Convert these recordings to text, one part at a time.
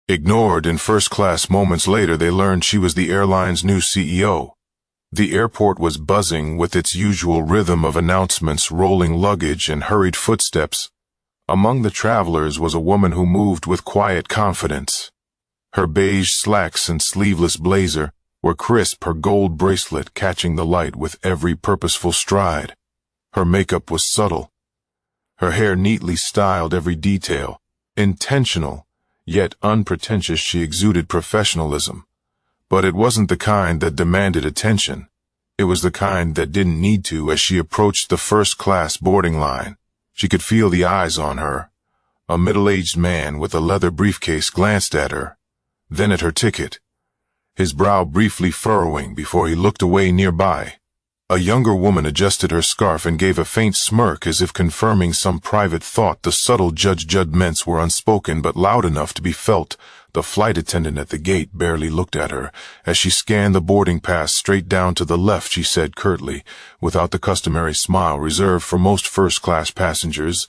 Ignored in first class. Moments later, they learned she was the airline's new CEO. The airport was buzzing with its usual rhythm of announcements, rolling luggage, and hurried footsteps. Among the travelers was a woman who moved with quiet confidence. Her beige slacks and sleeveless blazer were crisp, her gold bracelet catching the light with every purposeful stride. Her makeup was subtle, her hair neatly styled, every detail intentional, yet unpretentious. She exuded professionalism. But it wasn't the kind that demanded attention. It was the kind that didn't need to. As she approached the first-class boarding line, she could feel the eyes on her. A middle-aged man with a leather briefcase glanced at her, then at her ticket, his brow briefly furrowing before he looked away. Nearby, a younger woman adjusted her scarf and gave a faint smirk as if confirming some private thought. The subtle judgments were unspoken but loud enough to be felt. The flight attendant at the gate barely looked at her. As she scanned the boarding pass, straight down to the left, she said curtly, without the customary smile reserved for most first-class passengers.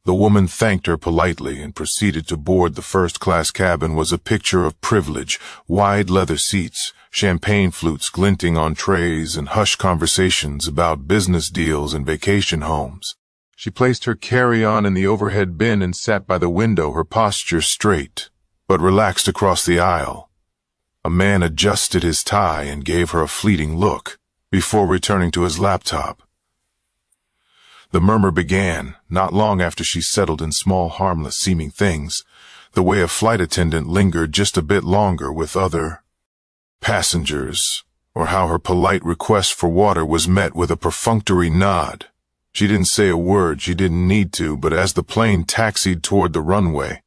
The woman thanked her politely and proceeded to board. The first-class cabin was a picture of privilege: wide leather seats, champagne flutes glinting on trays, and hushed conversations about business deals and vacation homes. She placed her carry-on in the overhead bin and sat by the window, her posture straight but relaxed across the aisle. A man adjusted his tie and gave her a fleeting look before returning to his laptop. The murmur began, not long after she settled in small, harmless-seeming things, the way a flight attendant lingered just a bit longer with other passengers, or how her polite request for water was met with a perfunctory nod. She didn't say a word, she didn't need to, but as the plane taxied toward the runway,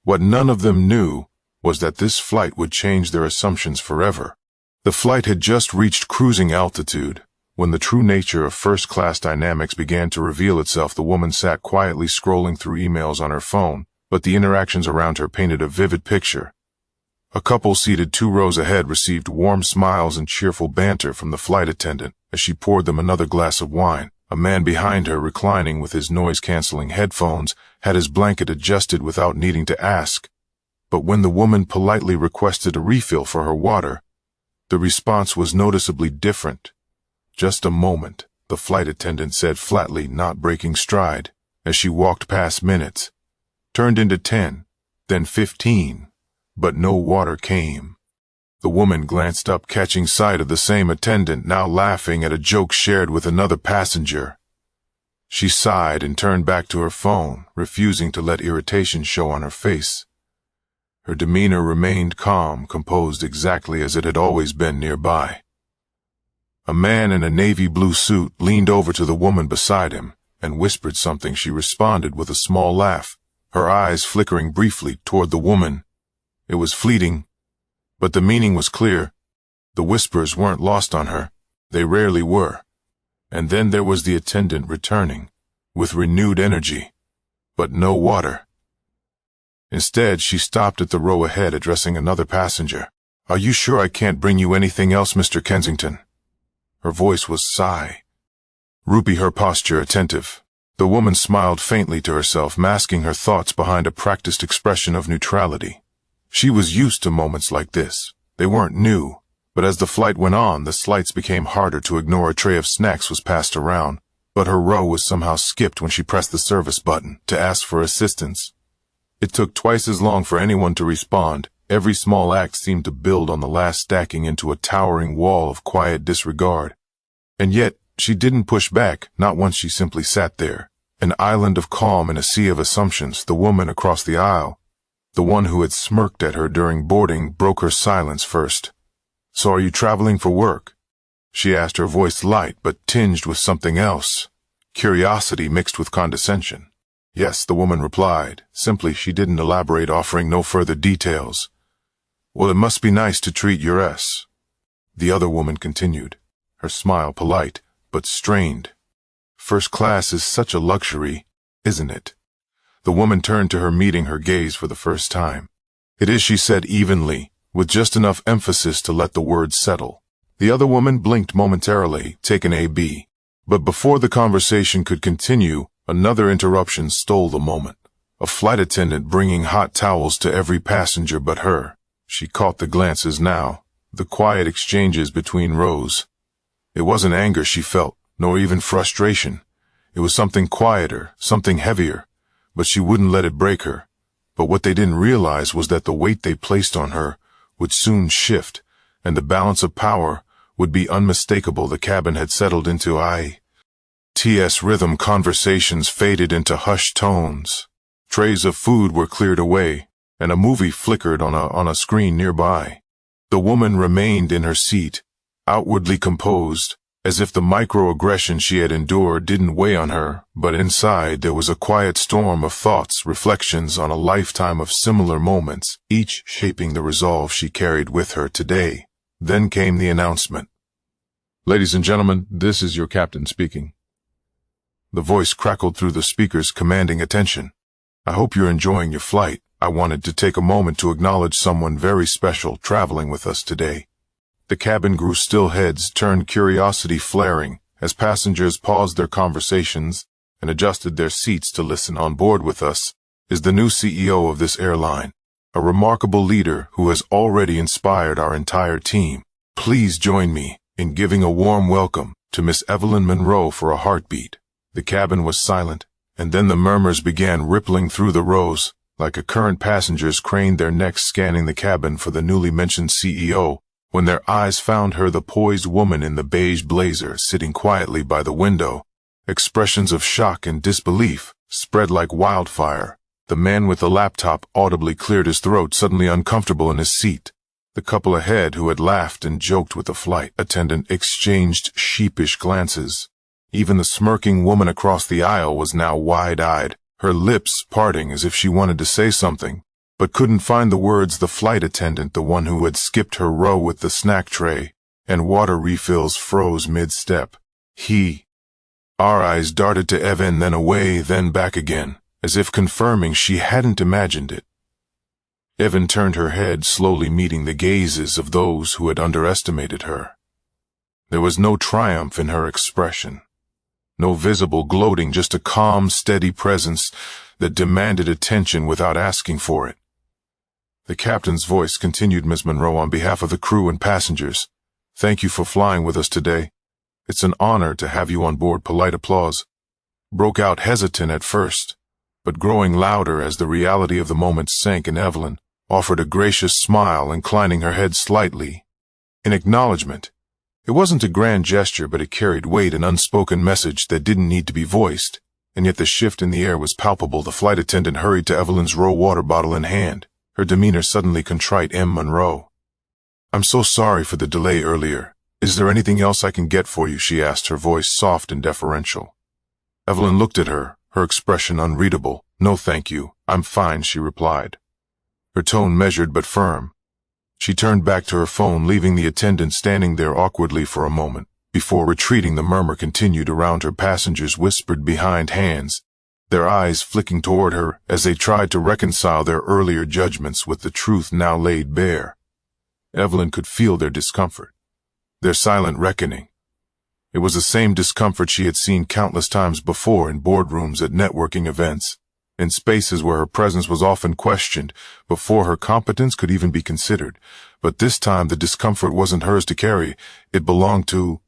what none of them knew was that this flight would change their assumptions forever. The flight had just reached cruising altitude when the true nature of first-class dynamics began to reveal itself. The woman sat quietly scrolling through emails on her phone, but the interactions around her painted a vivid picture. A couple seated 2 rows ahead received warm smiles and cheerful banter from the flight attendant as she poured them another glass of wine. A man behind her, reclining with his noise-canceling headphones, had his blanket adjusted without needing to ask. But when the woman politely requested a refill for her water, the response was noticeably different. "Just a moment," the flight attendant said flatly, not breaking stride, as she walked past. Minutes turned into 10, then 15, but no water came. The woman glanced up, catching sight of the same attendant, now laughing at a joke shared with another passenger. She sighed and turned back to her phone, refusing to let irritation show on her face. Her demeanor remained calm, composed exactly as it had always been. Nearby, a man in a navy blue suit leaned over to the woman beside him and whispered something. She responded with a small laugh, her eyes flickering briefly toward the woman. It was fleeting, but the meaning was clear. The whispers weren't lost on her. They rarely were. And then there was the attendant returning, with renewed energy, but no water. Instead, she stopped at the row ahead, addressing another passenger. "Are you sure I can't bring you anything else, Mr. Kensington?" Her voice was sigh. Rupee, her posture attentive. The woman smiled faintly to herself, masking her thoughts behind a practiced expression of neutrality. She was used to moments like this. They weren't new, but as the flight went on, the slights became harder to ignore. A tray of snacks was passed around, but her row was somehow skipped when she pressed the service button to ask for assistance. It took twice as long for anyone to respond. Every small act seemed to build on the last, stacking into a towering wall of quiet disregard. And yet, she didn't push back, not once. She simply sat there, an island of calm in a sea of assumptions. The woman across the aisle, the one who had smirked at her during boarding, broke her silence first. "So are you traveling for work?" she asked, her voice light but tinged with something else, curiosity mixed with condescension. "Yes," the woman replied, simply. She didn't elaborate, offering no further details. "Well, it must be nice to treat your S," the other woman continued, her smile polite but strained. "First class is such a luxury, isn't it?" The woman turned to her, meeting her gaze for the first time. "It is," she said evenly, with just enough emphasis to let the words settle. The other woman blinked momentarily, taken aback. But before the conversation could continue, another interruption stole the moment. a flight attendant bringing hot towels to every passenger but her. She caught the glances now, the quiet exchanges between rows. It wasn't anger she felt, nor even frustration. It was something quieter, something heavier, but she wouldn't let it break her. But what they didn't realize was that the weight they placed on her would soon shift, and the balance of power would be unmistakable. The cabin had settled into ITS rhythm. Conversations faded into hushed tones. Trays of food were cleared away, and a movie flickered on a screen nearby. The woman remained in her seat, outwardly composed, as if the microaggression she had endured didn't weigh on her, but inside there was a quiet storm of thoughts, reflections on a lifetime of similar moments, each shaping the resolve she carried with her today. Then came the announcement. "Ladies and gentlemen, this is your captain speaking." The voice crackled through the speakers, commanding attention. "I hope you're enjoying your flight. I wanted to take a moment to acknowledge someone very special traveling with us today." The cabin grew still, heads turned, curiosity flaring, as passengers paused their conversations and adjusted their seats to listen. "On board with us is the new CEO of this airline, a remarkable leader who has already inspired our entire team. Please join me in giving a warm welcome to Miss Evelyn Monroe for a heartbeat." The cabin was silent, and then the murmurs began rippling through the rows, like a current. Passengers craned their necks, scanning the cabin for the newly mentioned CEO. When their eyes found her, the poised woman in the beige blazer, sitting quietly by the window, expressions of shock and disbelief spread like wildfire. The man with the laptop audibly cleared his throat, suddenly uncomfortable in his seat. The couple ahead, who had laughed and joked with the flight attendant, exchanged sheepish glances. Even the smirking woman across the aisle was now wide-eyed, her lips parting as if she wanted to say something, but couldn't find the words. The flight attendant, the one who had skipped her row with the snack tray and water refills, froze mid-step. Our eyes darted to Evan, then away, then back again, as if confirming she hadn't imagined it. Evan turned her head, slowly meeting the gazes of those who had underestimated her. There was no triumph in her expression, no visible gloating, just a calm, steady presence that demanded attention without asking for it. The captain's voice continued. "Miss Monroe, on behalf of the crew and passengers, thank you for flying with us today. It's an honor to have you on board." Polite applause broke out, hesitant at first, but growing louder as the reality of the moment sank in. Evelyn offered a gracious smile, inclining her head slightly in acknowledgement. It wasn't a grand gesture, but it carried weight, an unspoken message that didn't need to be voiced, and yet the shift in the air was palpable. The flight attendant hurried to Evelyn's row, water bottle in hand, her demeanor suddenly contrite. "M. Monroe, I'm so sorry for the delay earlier. Is there anything else I can get for you?" she asked, her voice soft and deferential. Evelyn looked at her, her expression unreadable. "No, thank you. I'm fine," she replied, her tone measured but firm. She turned back to her phone, leaving the attendant standing there awkwardly for a moment. Before retreating, the murmur continued around her. Passengers whispered behind hands, their eyes flicking toward her as they tried to reconcile their earlier judgments with the truth now laid bare. Evelyn could feel their discomfort, their silent reckoning. It was the same discomfort she had seen countless times before, in boardrooms, at networking events, in spaces where her presence was often questioned before her competence could even be considered. But this time the discomfort wasn't hers to carry. It belonged to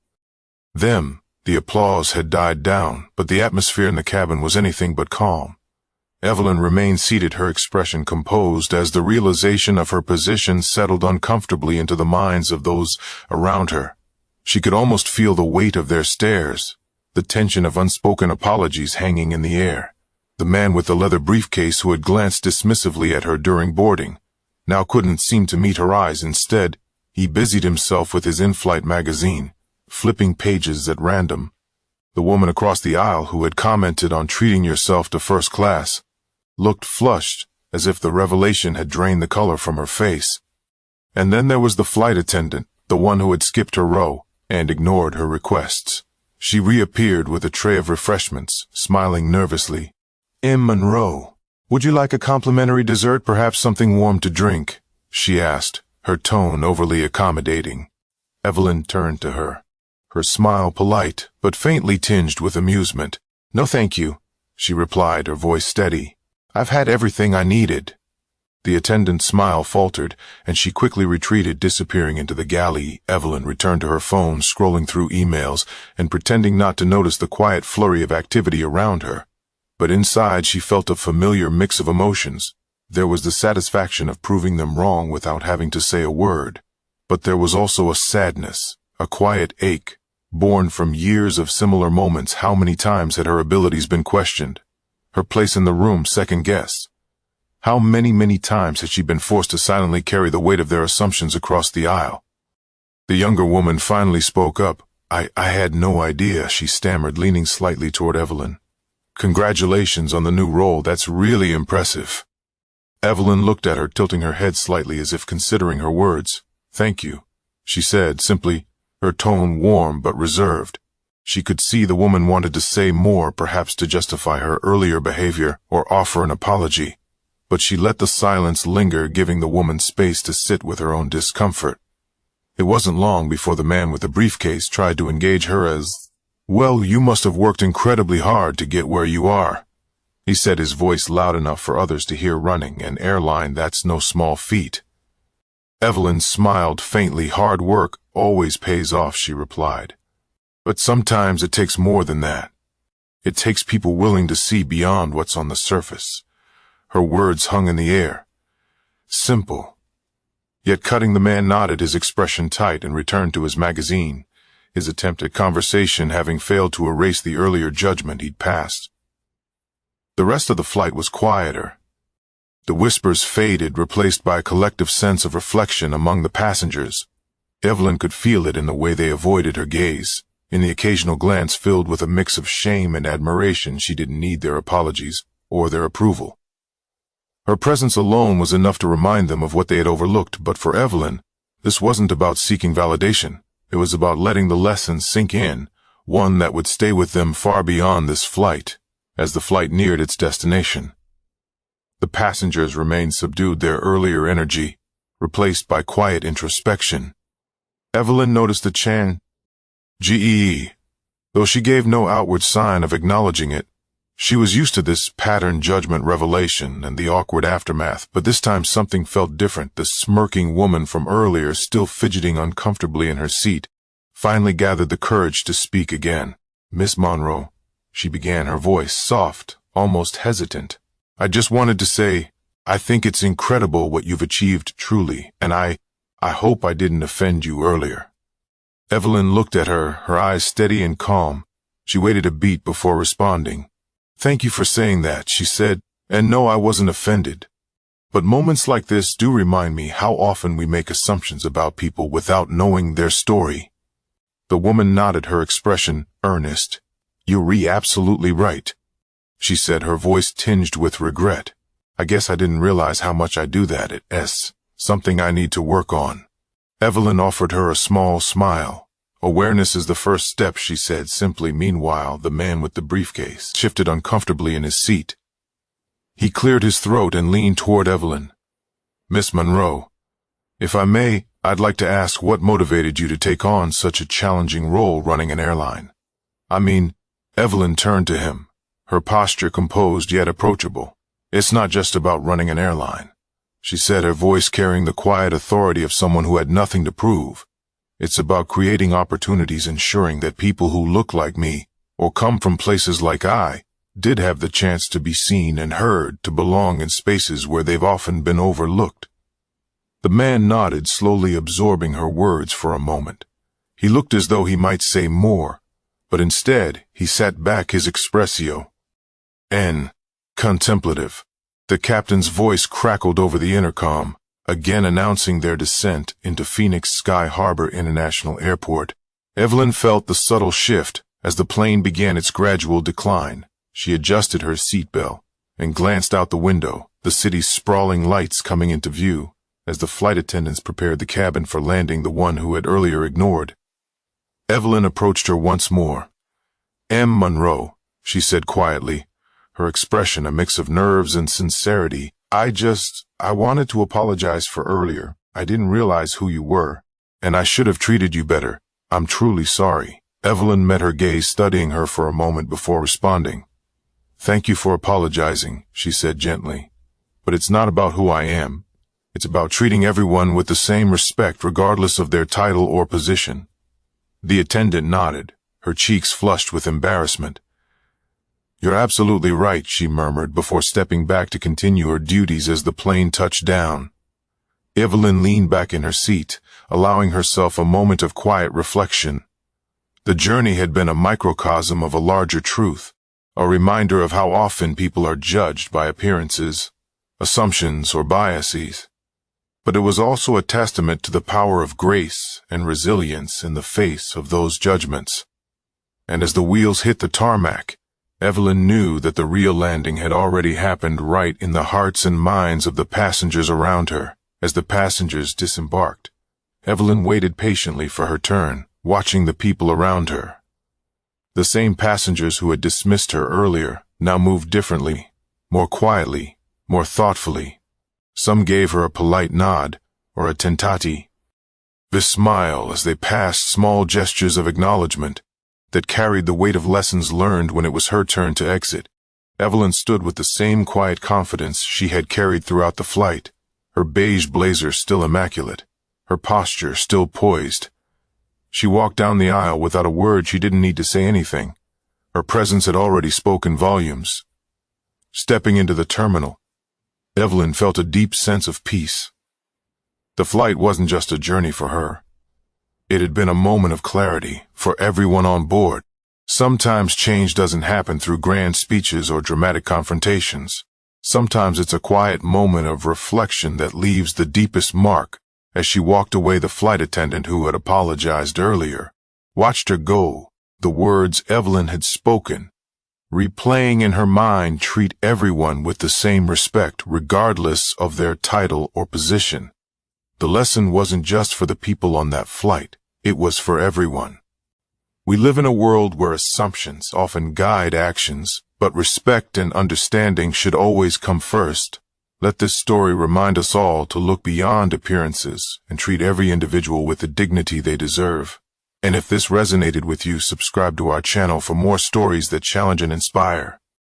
them. The applause had died down, but the atmosphere in the cabin was anything but calm. Evelyn remained seated, her expression composed, as the realization of her position settled uncomfortably into the minds of those around her. She could almost feel the weight of their stares, the tension of unspoken apologies hanging in the air. The man with the leather briefcase, who had glanced dismissively at her during boarding, now couldn't seem to meet her eyes. Instead, he busied himself with his in-flight magazine, flipping pages at random. The woman across the aisle, who had commented on treating yourself to first class, looked flushed, as if the revelation had drained the color from her face. And then there was the flight attendant, the one who had skipped her row and ignored her requests. She reappeared with a tray of refreshments, smiling nervously. "M. Monroe, would you like a complimentary dessert, perhaps something warm to drink?" she asked, her tone overly accommodating. Evelyn turned to her, her smile polite but faintly tinged with amusement. "No, thank you," she replied, her voice steady. I've had everything I needed." The attendant's smile faltered, and she quickly retreated, disappearing into the galley. Evelyn returned to her phone, scrolling through emails and pretending not to notice the quiet flurry of activity around her. But inside she felt a familiar mix of emotions. There was the satisfaction of proving them wrong without having to say a word. But there was also a sadness, a quiet ache, born from years of similar moments. How many times had her abilities been questioned? Her place in the room second-guessed? How many times had she been forced to silently carry the weight of their assumptions across the aisle? The younger woman finally spoke up. I had no idea," she stammered, leaning slightly toward Evelyn. "Congratulations on the new role. That's really impressive." Evelyn looked at her, tilting her head slightly as if considering her words. "Thank you," she said simply, her tone warm but reserved. She could see the woman wanted to say more, perhaps to justify her earlier behavior or offer an apology. But she let the silence linger, giving the woman space to sit with her own discomfort. It wasn't long before the man with the briefcase tried to engage her as, "Well, you must have worked incredibly hard to get where you are," he said, his voice loud enough for others to hear. "Running an airline, that's no small feat." Evelyn smiled faintly. "Hard work always pays off," she replied. "But sometimes it takes more than that. It takes people willing to see beyond what's on the surface." Her words hung in the air. Simple. Yet cutting. The man nodded, his expression tight, and returned to his magazine, his attempt at conversation having failed to erase the earlier judgment he'd passed. The rest of the flight was quieter. The whispers faded, replaced by a collective sense of reflection among the passengers. Evelyn could feel it in the way they avoided her gaze, in the occasional glance filled with a mix of shame and admiration. She didn't need their apologies or their approval. Her presence alone was enough to remind them of what they had overlooked. But for Evelyn, this wasn't about seeking validation. It was about letting the lesson sink in, one that would stay with them far beyond this flight. As the flight neared its destination, the passengers remained subdued, their earlier energy replaced by quiet introspection. Evelyn noticed the change, though she gave no outward sign of acknowledging it. She was used to this pattern judgment revelation and the awkward aftermath, but this time something felt different. The smirking woman from earlier, still fidgeting uncomfortably in her seat, finally gathered the courage to speak again. "Miss Monroe," she began, her voice soft, almost hesitant. "I just wanted to say, I think it's incredible what you've achieved, truly, and I hope I didn't offend you earlier." Evelyn looked at her, her eyes steady and calm. She waited a beat before responding. "Thank you for saying that," she said, "and no, I wasn't offended. But moments like this do remind me how often we make assumptions about people without knowing their story." The woman nodded, her expression earnest. "You're absolutely right," she said, her voice tinged with regret. "I guess I didn't realize how much I do that. It's something I need to work on." Evelyn offered her a small smile. "Awareness is the first step," she said simply. Meanwhile, the man with the briefcase shifted uncomfortably in his seat. He cleared his throat and leaned toward Evelyn. "Miss Monroe, if I may, I'd like to ask what motivated you to take on such a challenging role running an airline?" Evelyn turned to him, her posture composed yet approachable. "It's not just about running an airline," she said, her voice carrying the quiet authority of someone who had nothing to prove. "It's about creating opportunities, ensuring that people who look like me or come from places like I did have the chance to be seen and heard, to belong in spaces where they've often been overlooked." The man nodded, slowly absorbing her words for a moment. He looked as though he might say more, but instead he sat back, his expressio contemplative. The captain's voice crackled over the intercom, again announcing their descent into Phoenix Sky Harbor International Airport. Evelyn felt the subtle shift as the plane began its gradual decline. She adjusted her seatbelt and glanced out the window, the city's sprawling lights coming into view as the flight attendants prepared the cabin for landing, the one who had earlier ignored. Evelyn approached her once more. "M. Monroe," she said quietly, her expression a mix of nerves and sincerity. I wanted to apologize for earlier. I didn't realize who you were, and I should have treated you better. I'm truly sorry." Evelyn met her gaze, studying her for a moment before responding. "Thank you for apologizing," she said gently. "But it's not about who I am. It's about treating everyone with the same respect regardless of their title or position." The attendant nodded, her cheeks flushed with embarrassment. "You're absolutely right," she murmured before stepping back to continue her duties as the plane touched down. Evelyn leaned back in her seat, allowing herself a moment of quiet reflection. The journey had been a microcosm of a larger truth, a reminder of how often people are judged by appearances, assumptions, or biases. But it was also a testament to the power of grace and resilience in the face of those judgments. And as the wheels hit the tarmac, Evelyn knew that the real landing had already happened right in the hearts and minds of the passengers around her. As the passengers disembarked, Evelyn waited patiently for her turn, watching the people around her. The same passengers who had dismissed her earlier now moved differently, more quietly, more thoughtfully. Some gave her a polite nod or a tentati, this smile as they passed, small gestures of acknowledgement that carried the weight of lessons learned when it was her turn to exit. Evelyn stood with the same quiet confidence she had carried throughout the flight, her beige blazer still immaculate, her posture still poised. She walked down the aisle without a word. She didn't need to say anything. Her presence had already spoken volumes. Stepping into the terminal, Evelyn felt a deep sense of peace. The flight wasn't just a journey for her. It had been a moment of clarity for everyone on board. Sometimes change doesn't happen through grand speeches or dramatic confrontations. Sometimes it's a quiet moment of reflection that leaves the deepest mark. As she walked away, the flight attendant who had apologized earlier watched her go, the words Evelyn had spoken, replaying in her mind, treat everyone with the same respect regardless of their title or position. The lesson wasn't just for the people on that flight, it was for everyone. We live in a world where assumptions often guide actions, but respect and understanding should always come first. Let this story remind us all to look beyond appearances and treat every individual with the dignity they deserve. And if this resonated with you, subscribe to our channel for more stories that challenge and inspire.